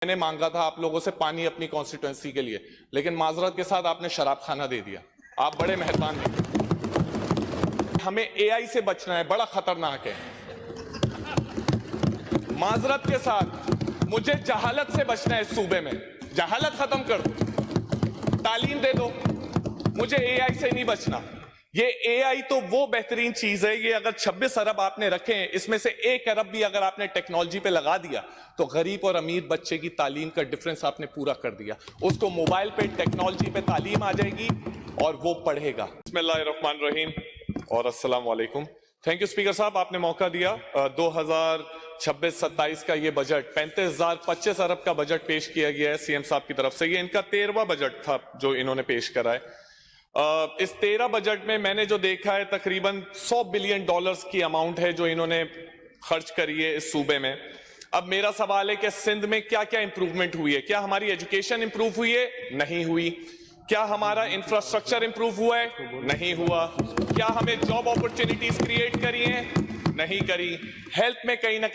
मैंने मांगा था आप लोगों से पानी अपनी कॉन्स्टिट्यूएंसी के लिए, लेकिन माजरत के साथ आपने शराब खाना दे दिया। आप बड़े मेहरबान हैं। हमें एआई से बचना है, बड़ा खतरनाक है। माजरत के साथ मुझे जहालत से बचना है। इस सूबे में जहालत खत्म कर दो, तालीम दे दो, मुझे एआई से नहीं बचना। ये एआई तो वो बेहतरीन चीज है, ये अगर 26 अरब आपने रखे हैं, इसमें से 1 अरब भी अगर आपने टेक्नोलॉजी पे लगा दिया तो गरीब और अमीर बच्चे की तालीम का डिफरेंस आपने पूरा कर दिया। उसको मोबाइल पे टेक्नोलॉजी पे तालीम आ जाएगी और वो पढ़ेगा। बिस्मिल्लाहिर्रहमानिर्रहीम और अस्सलाम वालेकुम। थैंक यू स्पीकर साहब, आपने मौका दिया। 2026-27 का ये बजट 35,025 अरब का बजट पेश किया गया है सीएम साहब की तरफ से। ये इनका 13वां बजट था जो इन्होंने पेश करा है। इस 13 बजट में मैंने जो देखा है तकरीबन $100 बिलियन की अमाउंट है जो इन्होंने खर्च करी है इस सूबे में। अब मेरा सवाल है कि सिंध में क्या क्या इंप्रूवमेंट हुई है? क्या हमारी एजुकेशन इंप्रूव हुई है? नहीं हुई। क्या हमारा इंफ्रास्ट्रक्चर इंप्रूव हुआ है? नहीं हुआ। क्या हमें जॉब अपॉर्चुनिटीज क्रिएट करी हैं? नहीं करी। हेल्थ में कहीं ना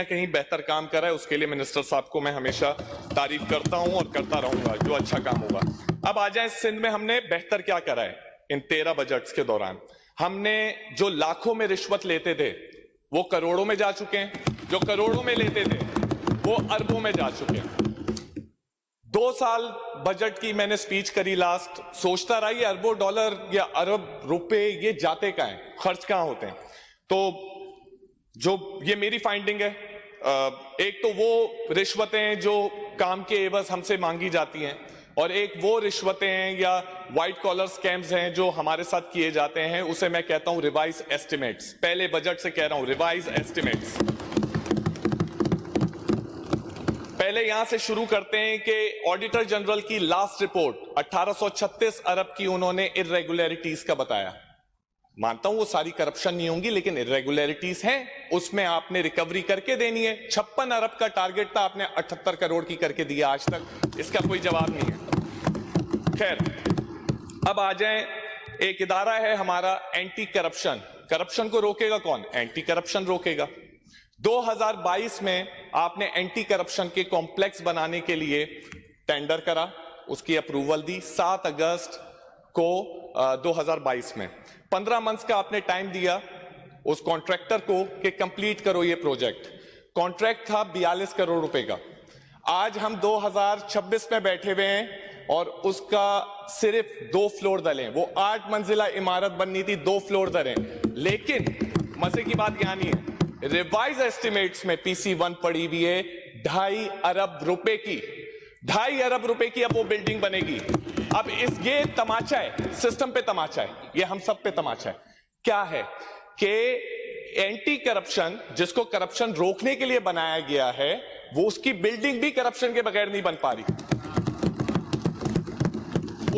कहीं बेहतर काम करा है, उसके लिए मिनिस्टर साहब को मैं हमेशा तारीफ करता हूं और करता रहूंगा जो अच्छा काम होगा। अब आ जाए सिंध में हमने बेहतर क्या करा है इन 13 बजट्स के दौरान। हमने जो लाखों में रिश्वत लेते थे वो करोड़ों में जा चुके हैं, जो करोड़ों में लेते थे वो अरबों में जा चुके हैं। 2 साल बजट की मैंने स्पीच करी लास्ट, सोचता रहा ये अरबों डॉलर या अरब रुपए ये जाते कहां हैं, खर्च कहां होते हैं। तो जो ये मेरी फाइंडिंग है, एक तो वो रिश्वतें जो काम के एवज हमसे मांगी जाती हैं, और एक वो रिश्वतें हैं या व्हाइट कॉलर स्कैम्स हैं जो हमारे साथ किए जाते हैं, उसे मैं कहता हूं रिवाइज एस्टिमेट्स। पहले बजट से कह रहा हूं रिवाइज एस्टिमेट्स। पहले यहां से शुरू करते हैं कि ऑडिटर जनरल की लास्ट रिपोर्ट 1836 अरब की उन्होंने इर्रेगुलरिटीज का बताया। मानता हूं वो सारी करप्शन नहीं होंगी, लेकिन इर्रेगुलरिटीज हैं, उसमें आपने रिकवरी करके देनी है। 56 अरब का टारगेट था, आपने 78 करोड़ की करके दिया आज तक, इसका कोई जवाब नहीं है। खैर, अब आ जाएं, एक इदारा है हमारा एंटी करप्शन। करप्शन को रोकेगा कौन? एंटी करप्शन रोकेगा। 2022 में आपने एंटी करप्शन के कॉम्प्लेक्स बनाने के लिए टेंडर करा, उसकी अप्रूवल दी 7 अगस्त को 2022 में। 15 मंथ्स का आपने टाइम दिया उस कॉन्ट्रैक्टर को कि कंप्लीट करो ये प्रोजेक्ट। कॉन्ट्रैक्ट था 42 करोड़ रुपए का। आज हम 2026 में बैठे हुए हैं और उसका सिर्फ 2 फ्लोर डले हैं। वो 8 मंजिला इमारत बननी थी, 2 फ्लोर डले। लेकिन मजे की बात यहां नहीं है, रिवाइज एस्टिमेट्स में PC1 पड़ी हुई है 2.5 अरब रुपए की। 2.5 अरब रुपए की अब वो बिल्डिंग बनेगी। अब ये तमाचा है, सिस्टम पे तमाचा है, ये हम सब पे तमाचा है। क्या है कि एंटी करप्शन, जिसको करप्शन रोकने के लिए बनाया गया है, वो उसकी बिल्डिंग भी करप्शन के बगैर नहीं बन पा रही।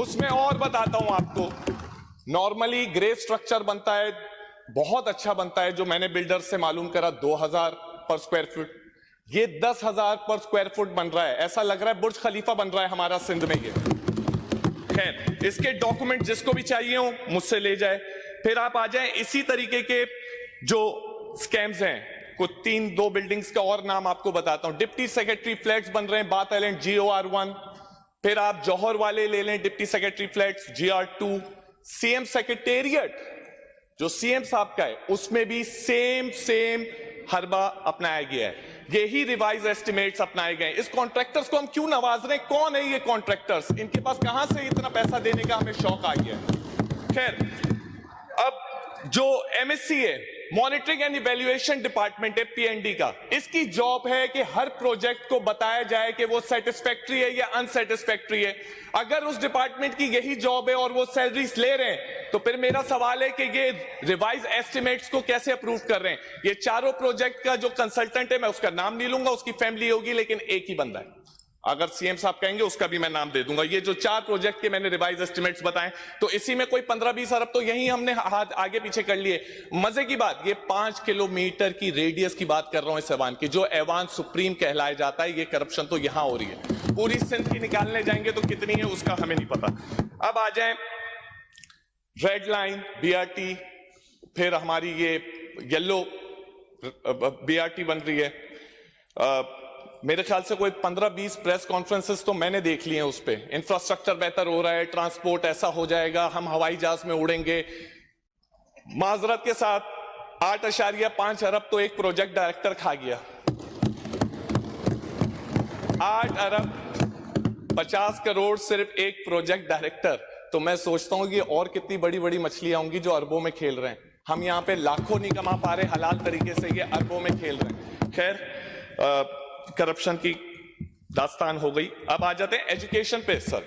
उसमें और बताता हूं आपको, नॉर्मली ग्रे स्ट्रक्चर बनता है, बहुत अच्छा बनता है, जो मैंने बिल्डर से मालूम करा 2000 पर स्क्वायर फुट। ये 10,000 पर स्क्वायर फुट बन रहा है, ऐसा लग रहा है बुर्ज खलीफा बन रहा है हमारा सिंध में ये। खैर, इसके डॉक्यूमेंट जिसको भी चाहिए हो मुझसे ले जाए। फिर आप आ जाएं, इसी तरीके के जो स्कैम्स हैं, कुछ 2 बिल्डिंग्स का और नाम आपको बताता हूं। डिप्टी सेक्रेटरी फ्लैट्स बन रहे हैं बात आइलैंड GOR1। फिर आप जौहर वाले ले लें, deputy secretary flats GR2। CM secretariat जो सीएम साहब का है, उसमें भी सेम हरबा अपनाया गया है। यही रिवाइज एस्टिमेट्स अपनाए गए। इस कॉन्ट्रैक्टर्स को हम क्यों नवाज रहे हैं? कौन है ये कॉन्ट्रैक्टर्स? इनके पास कहां से इतना पैसा देने का हमें शौक आ गया है? खैर, अब जो MSC है, मॉनिटरिंग एंड इवैल्यूएशन डिपार्टमेंट है PND का, इसकी जॉब है कि हर प्रोजेक्ट को बताया जाए कि वो सेटिस्फैक्ट्री है या अनसेटिस्फैक्ट्री है। अगर उस डिपार्टमेंट की यही जॉब है और वो सैलरीज ले रहे हैं, तो फिर मेरा सवाल है कि ये रिवाइज एस्टिमेट्स को कैसे अप्रूव कर रहे हैं? ये चारों प्रोजेक्ट का जो कंसल्टेंट है, मैं उसका नाम नहीं लूंगा, उसकी फैमिली होगी, लेकिन एक ही बंदा है। अगर सीएम साहब कहेंगे उसका भी मैं नाम दे दूंगा। ये जो 4 प्रोजेक्ट के मैंने रिवाइज एस्टिमेट्स बताएं, तो इसी में कोई 15-20 अरब तो यही हमने हाथ आगे पीछे कर लिए। मजे की बात, ये 5 किलोमीटर की रेडियस की बात कर रहा हूं इस ऐवान की, जो ऐवान सुप्रीम कहलाया जाता है। ये करप्शन तो यहां हो रही है, पूरी सिंध की निकालने जाएंगे तो कितनी है उसका हमें नहीं पता। अब आ जाए रेड लाइन BRT, फिर हमारी ये येलो BRT बन रही है। मेरे ख्याल से कोई 15-20 प्रेस कॉन्फ्रेंसेस तो मैंने देख लिए हैं उस पे। इंफ्रास्ट्रक्चर बेहतर हो रहा है, ट्रांसपोर्ट ऐसा हो जाएगा, हम हवाई जहाज में उड़ेंगे। माजरत के साथ 8.5 अरब तो एक प्रोजेक्ट डायरेक्टर खा गया। 8 अरब 50 करोड़ सिर्फ एक प्रोजेक्ट डायरेक्टर। तो मैं सोचता हूं कि और कितनी बड़ी बड़ी मछलियां होंगी जो अरबों में खेल रहे हैं। हम यहां पे लाखों नहीं कमा पा रहे हलाल तरीके से, ये अरबों में खेल रहे हैं। खैर, करप्शन की दास्तान हो गई। अब आ जाते हैं एजुकेशन पे। सर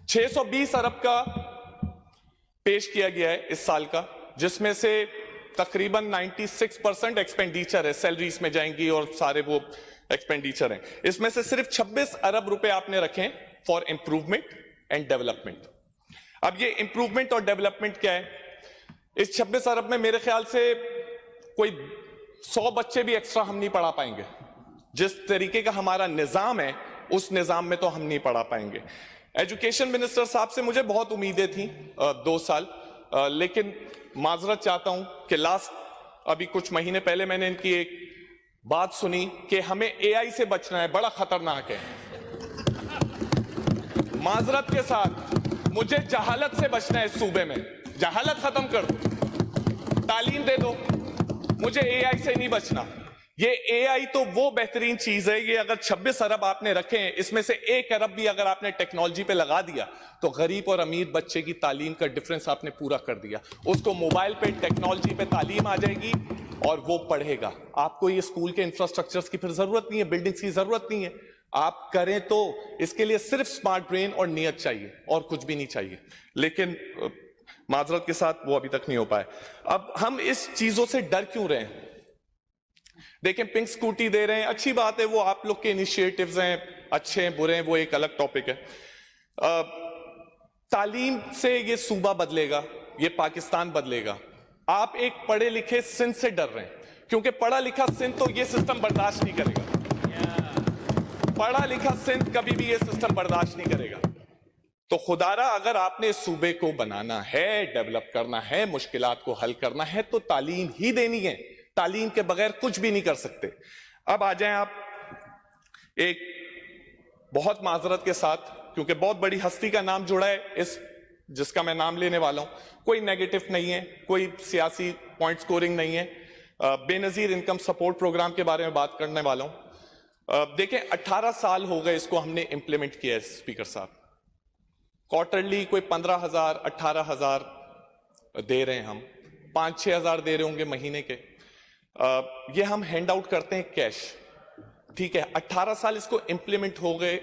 620 अरब का पेश किया गया है इस साल का, जिसमें से तकरीबन 96% एक्सपेंडिचर है, सैलरीज में जाएंगी और सारे वो एक्सपेंडिचर हैं। इसमें से सिर्फ 26 अरब रुपए आपने रखे फॉर इंप्रूवमेंट एंड डेवलपमेंट। अब ये इंप्रूवमेंट और डेवलपमेंट क्या है? इस 26 अरब में मेरे ख्याल से कोई 100 बच्चे भी एक्स्ट्रा हम नहीं पढ़ा पाएंगे। जिस तरीके का हमारा निजाम है उस निजाम में तो हम नहीं पढ़ा पाएंगे। एजुकेशन मिनिस्टर साहब से मुझे बहुत उम्मीदें थी 2 साल, लेकिन माजरत चाहता हूं कि लास्ट अभी कुछ महीने पहले मैंने इनकी एक बात सुनी कि हमें एआई से बचना है, बड़ा खतरनाक है। माजरत के साथ मुझे जहालत से बचना है। इस सूबे में जहालत खत्म कर दो, तालीम दे दो, मुझे एआई से नहीं बचना। ये एआई तो वो बेहतरीन चीज है, ये अगर 26 अरब आपने रखे हैं, इसमें से 1 अरब भी अगर आपने टेक्नोलॉजी पे लगा दिया तो गरीब और अमीर बच्चे की तालीम का डिफरेंस आपने पूरा कर दिया। उसको मोबाइल पे टेक्नोलॉजी पे तालीम आ जाएगी और वो पढ़ेगा। आपको ये स्कूल के इंफ्रास्ट्रक्चर्स की फिर जरूरत नहीं है, बिल्डिंग्स की जरूरत नहीं है। आप करें तो इसके लिए सिर्फ स्मार्ट ब्रेन और नियत चाहिए और कुछ भी नहीं चाहिए। लेकिन माजरत के साथ वो अभी तक नहीं हो पाए। अब हम इस चीजों से डर क्यों रहे हैं? देखें, पिंक स्कूटी दे रहे हैं, अच्छी बात है, वो आप लोग के इनिशिएटिव्स हैं, अच्छे हैं बुरे हैं, वो एक अलग टॉपिक है। तालीम से ये सूबा बदलेगा, ये पाकिस्तान बदलेगा। आप एक पढ़े लिखे सिंध से डर रहे हैं, क्योंकि पढ़ा लिखा सिंध तो ये सिस्टम बर्दाश्त नहीं करेगा। पढ़ा लिखा सिंध कभी भी ये सिस्टम बर्दाश्त नहीं करेगा। तो खुदारा अगर आपने सूबे को बनाना है, डेवलप करना है, मुश्किलात को हल करना है, तो तालीम ही देनी है। तालीम के बगैर कुछ भी नहीं कर सकते। अब आ जाएं आप एक बहुत माजरत के साथ, क्योंकि बहुत बड़ी हस्ती का नाम जुड़ा है इस जिसका मैं नाम लेने वाला हूं। कोई नेगेटिव नहीं है, कोई सियासी पॉइंट स्कोरिंग नहीं है। बेनजीर इनकम सपोर्ट प्रोग्राम के बारे में बात करने वाला हूं। देखें, 18 साल हो गए इसको हमने इंप्लीमेंट किया है स्पीकर साहब। क्वार्टरली कोई 15,000 18,000 दे रहे हैं हम, 5-6 हज़ार दे रहे होंगे महीने के। ये हम हैंड आउट करते हैं कैश, ठीक है। 18 साल इसको इंप्लीमेंट हो गए,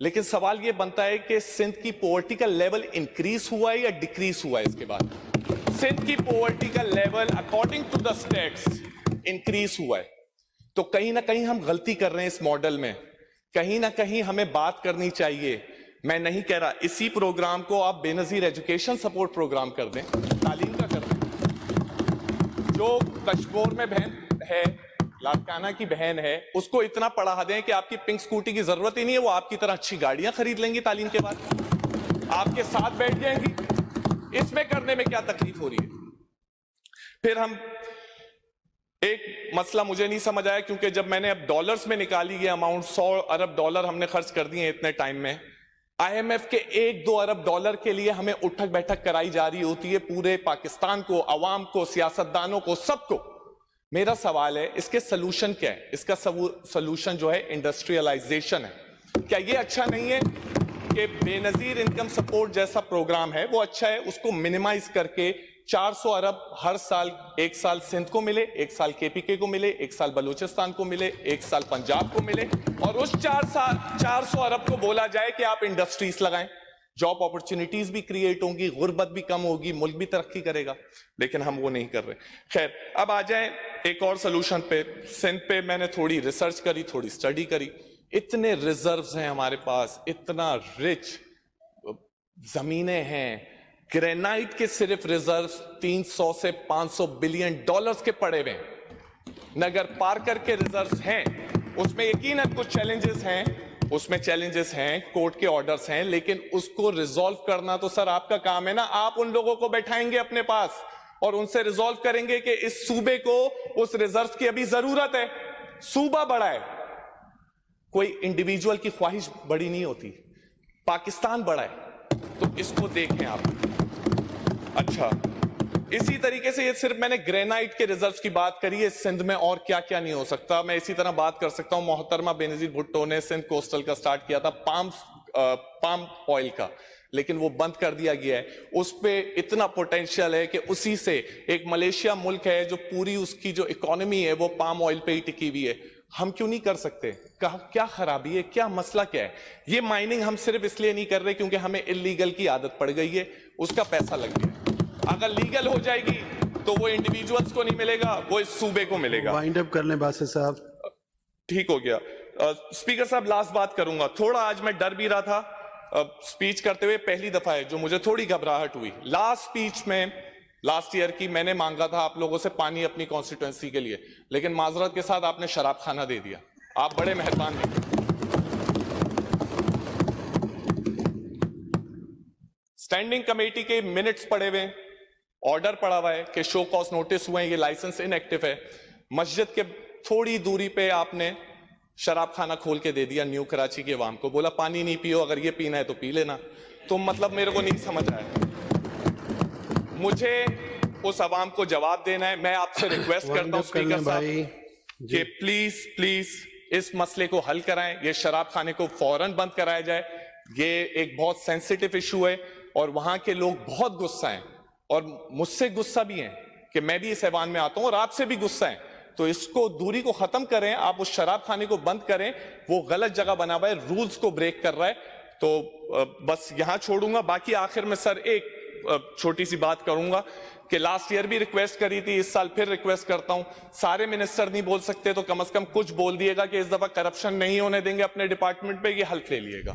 लेकिन सवाल ये बनता है कि सिंध की पॉवर्टी का लेवल इंक्रीज हुआ है या डिक्रीज हुआ है? इसके बाद सिंध की पॉवर्टी का level according to the states increase हुआ है। तो कहीं ना कहीं हम गलती कर रहे हैं इस मॉडल में, कहीं ना कहीं हमें बात करनी चाहिए। मैं नहीं कह रहा इसी प्रोग्राम को आप बेनजीर एजुकेशन सपोर्ट प्रोग्राम कर दें, तालीम का कर दें। जो कश्मीर में बहन है, लाड़काना की बहन है, उसको इतना पढ़ा दें कि आपकी पिंक स्कूटी की जरूरत ही नहीं है, वो आपकी तरह अच्छी गाड़ियां खरीद लेंगी तालीम के बाद, आपके साथ बैठ जाएंगी। इसमें करने में क्या तकलीफ हो रही है? फिर हम एक मसला मुझे नहीं समझ आया, क्योंकि जब मैंने अब डॉलर्स में निकाली ये अमाउंट, 100 अरब डॉलर हमने खर्च कर दिए इतने टाइम में। IMF के 1-2 अरब डॉलर के लिए हमें उठक बैठक कराई जा रही होती है पूरे पाकिस्तान को, अवाम को, सियासतदानों को, सबको। मेरा सवाल है, इसके सलूशन क्या है? इसका सलूशन जो है इंडस्ट्रियलाइजेशन है। क्या ये अच्छा नहीं है कि बेनजीर इनकम सपोर्ट जैसा प्रोग्राम है वो अच्छा है, उसको मिनिमाइज करके 400 अरब हर साल, 1 साल सिंध को मिले, 1 साल KPK को मिले, 1 साल बलूचिस्तान को मिले, 1 साल पंजाब को मिले, और उस 400 अरब को बोला जाए कि आप इंडस्ट्रीज लगाएं, जॉब अपॉर्चुनिटीज भी क्रिएट होंगी, गुर्बत भी कम होगी, मुल्क भी तरक्की करेगा। लेकिन हम वो नहीं कर रहे। खैर, अब आ जाएं एक और सोल्यूशन पे। सिंध पे मैंने थोड़ी रिसर्च करी, थोड़ी स्टडी करी। इतने रिजर्व्स हैं हमारे पास, इतना रिच जमीनें हैं, ग्रेनाइट के सिर्फ रिजर्व्स 300 से 500 बिलियन डॉलर्स के पड़े हुए हैं। नगर पार्कर के रिजर्व्स हैं, उसमें यकीनन कुछ चैलेंजेस हैं, उसमें चैलेंजेस हैं, कोर्ट के ऑर्डर्स हैं, लेकिन उसको रिजॉल्व करना तो सर आपका काम है ना। आप उन लोगों को बैठाएंगे अपने पास और उनसे रिजॉल्व करेंगे कि इस सूबे को उस रिजर्व की अभी जरूरत है। सूबा बड़ा है, कोई इंडिविजुअल की ख्वाहिश बड़ी नहीं होती, पाकिस्तान बड़ा है, तो इसको देखें आप। अच्छा, इसी तरीके से ये सिर्फ मैंने ग्रेनाइट के रिजर्व्स की बात करी है, सिंध में और क्या क्या नहीं हो सकता। मैं इसी तरह बात कर सकता हूं, मोहतरमा बेनजीर भुट्टो ने सिंध कोस्टल का स्टार्ट किया था पाम ऑयल का, लेकिन वो बंद कर दिया गया है। उस पे इतना पोटेंशियल है कि उसी से एक मलेशिया मुल्क है जो पूरी उसकी जो इकोनॉमी है वो पाम ऑयल पे ही टिकी हुई है। हम क्यों नहीं कर सकते? क्या खराबी है, क्या मसला क्या है? ये माइनिंग हम सिर्फ इसलिए नहीं कर रहे क्योंकि हमें इलीगल की आदत पड़ गई है, उसका पैसा लग गया। अगर लीगल हो जाएगी तो वो इंडिविजुअल्स को नहीं मिलेगा, वो इस सूबे को मिलेगा। वाइंड अप कर लें बासित साहब। ठीक हो गया। स्पीकर साहब, लास्ट बात करूंगा। थोड़ा आज मैं डर भी रहा था स्पीच करते हुए, पहली दफा है जो मुझे थोड़ी घबराहट हुई। लास्ट स्पीच में लास्ट ईयर की मैंने मांगा था आप लोगों से पानी अपनी कॉन्स्टिट्यूएंसी के लिए, लेकिन माजरत के साथ आपने शराब खाना दे दिया। आप बड़े मेहरबान हैं। स्टैंडिंग कमेटी के मिनट्स पड़े हुए, ऑर्डर पड़ा हुआ है कि शो कॉज नोटिस हुए हैं, ये लाइसेंस इनएक्टिव है। मस्जिद के थोड़ी दूरी पे आपने शराब खाना खोल के दे दिया न्यू कराची के अवाम को, बोला पानी नहीं पियो, अगर ये पीना है तो पी लेना। तो मतलब मेरे को नहीं समझ आया। मुझे उस अवाम को जवाब देना है। मैं आपसे रिक्वेस्ट करता हूं स्पीकर साहब कि प्लीज प्लीज इस मसले को हल कराएं, ये शराब खाने को फौरन बंद कराया जाए। ये एक बहुत सेंसिटिव इशू है और वहां के लोग बहुत गुस्सा हैं और मुझसे गुस्सा भी हैं कि मैं भी इस ऐवान में आता हूं और आपसे भी गुस्सा है। तो इसको दूरी को खत्म करें, आप उस शराब खाने को बंद करें, वो गलत जगह बना हुआ है, रूल्स को ब्रेक कर रहा है। तो बस यहां छोड़ूंगा। बाकी आखिर में सर एक छोटी सी बात करूंगा कि लास्ट ईयर भी रिक्वेस्ट करी थी, इस साल फिर रिक्वेस्ट करता हूं, सारे मिनिस्टर नहीं बोल सकते तो कम से कम कुछ बोल दिएगा कि इस दफा करप्शन नहीं होने देंगे अपने डिपार्टमेंट पे, ये हल्फ ले लिएगा।